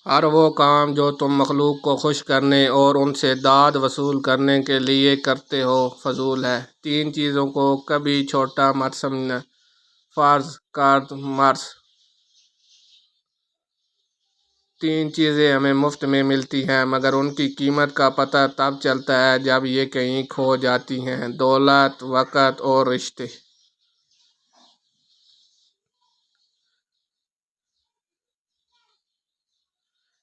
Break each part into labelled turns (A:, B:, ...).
A: ہر وہ کام جو تم مخلوق کو خوش کرنے اور ان سے داد وصول کرنے کے لیے کرتے ہو فضول ہے۔ تین چیزوں کو کبھی چھوٹا مت سمجھنا۔ فرض کرد مرض، تین چیزیں ہمیں مفت میں ملتی ہیں مگر ان کی قیمت کا پتہ تب چلتا ہے جب یہ کہیں کھو جاتی ہیں: دولت، وقت اور رشتے۔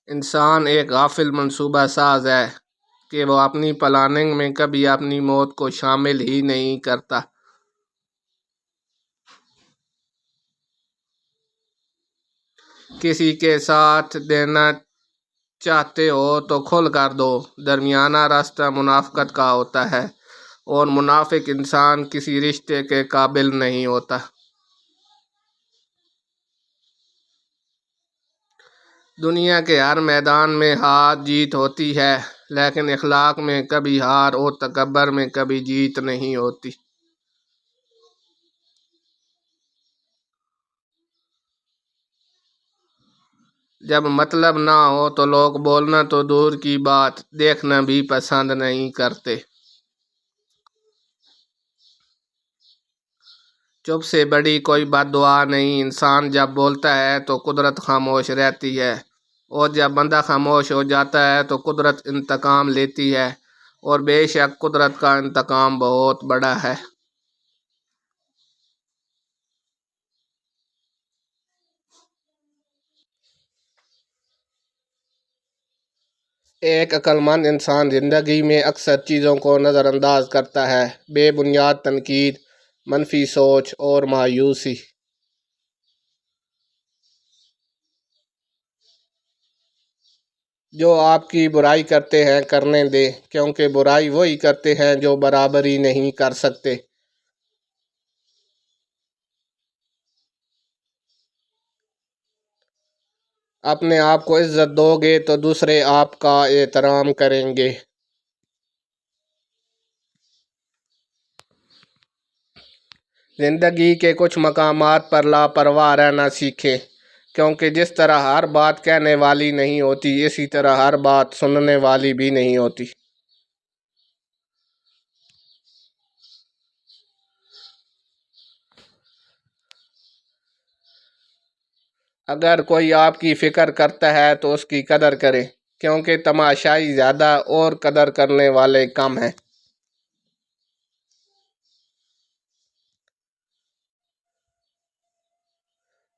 A: انسان ایک غافل منصوبہ ساز ہے کہ وہ اپنی پلاننگ میں کبھی اپنی موت کو شامل ہی نہیں کرتا۔ کسی کے ساتھ دینا چاہتے ہو تو کھل کر دو۔ درمیانہ راستہ منافقت کا ہوتا ہے اور منافق انسان کسی رشتے کے قابل نہیں ہوتا۔ دنیا کے ہر میدان میں ہار جیت ہوتی ہے لیکن اخلاق میں کبھی ہار اور تکبر میں کبھی جیت نہیں ہوتی۔ جب مطلب نہ ہو تو لوگ بولنا تو دور کی بات دیکھنا بھی پسند نہیں کرتے۔ چپ سے بڑی کوئی بد دعا نہیں۔ انسان جب بولتا ہے تو قدرت خاموش رہتی ہے اور جب بندہ خاموش ہو جاتا ہے تو قدرت انتقام لیتی ہے، اور بے شک قدرت کا انتقام بہت بڑا ہے۔ ایک عقل مند انسان زندگی میں اکثر چیزوں کو نظر انداز کرتا ہے: بے بنیاد تنقید، منفی سوچ اور مایوسی۔ جو آپ کی برائی کرتے ہیں کرنے دیں، کیونکہ برائی وہی کرتے ہیں جو برابری نہیں کر سکتے۔ اپنے آپ کو عزت دو گے تو دوسرے آپ کا احترام کریں گے۔ زندگی کے کچھ مقامات پر لاپرواہ رہنا سیکھیں، کیونکہ جس طرح ہر بات کہنے والی نہیں ہوتی اسی طرح ہر بات سننے والی بھی نہیں ہوتی۔ اگر کوئی آپ کی فکر کرتا ہے تو اس کی قدر کریں، کیونکہ تماشائی زیادہ اور قدر کرنے والے کم ہیں۔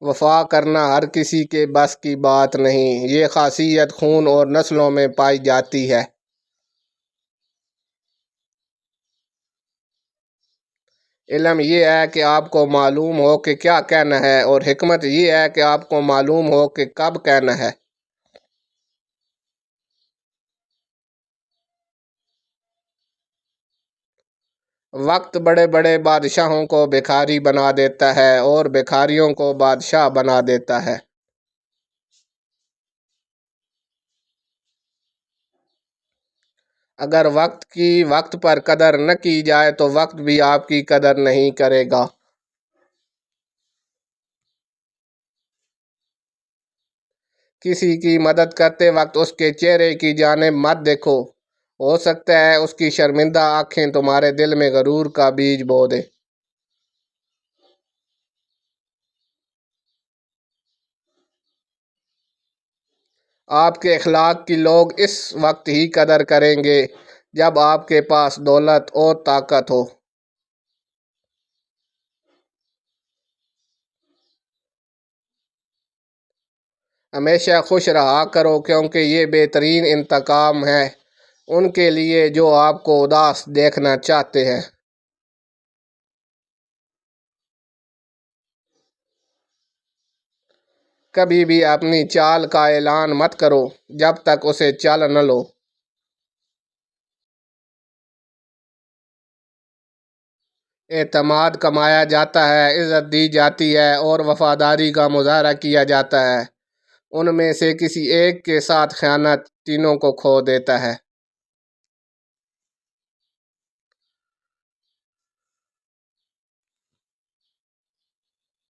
A: وفا کرنا ہر کسی کے بس کی بات نہیں، یہ خاصیت خون اور نسلوں میں پائی جاتی ہے۔ علم یہ ہے کہ آپ کو معلوم ہو کہ کیا کہنا ہے، اور حکمت یہ ہے کہ آپ کو معلوم ہو کہ کب کہنا ہے۔ وقت بڑے بڑے بادشاہوں کو بھکاری بنا دیتا ہے اور بھکاریوں کو بادشاہ بنا دیتا ہے۔ اگر وقت کی وقت پر قدر نہ کی جائے تو وقت بھی آپ کی قدر نہیں کرے گا۔ کسی کی مدد کرتے وقت اس کے چہرے کی جانب مت دیکھو، ہو سکتا ہے اس کی شرمندہ آنکھیں تمہارے دل میں غرور کا بیج بو دیں۔ آپ کے اخلاق کی لوگ اس وقت ہی قدر کریں گے جب آپ کے پاس دولت اور طاقت ہو۔ ہمیشہ خوش رہا کرو، کیونکہ یہ بہترین انتقام ہے ان کے لیے جو آپ کو اداس دیکھنا چاہتے ہیں۔ کبھی بھی اپنی چال کا اعلان مت کرو جب تک اسے چل نہ لو۔ اعتماد کمایا جاتا ہے، عزت دی جاتی ہے اور وفاداری کا مظاہرہ کیا جاتا ہے۔ ان میں سے کسی ایک کے ساتھ خیانت تینوں کو کھو دیتا ہے۔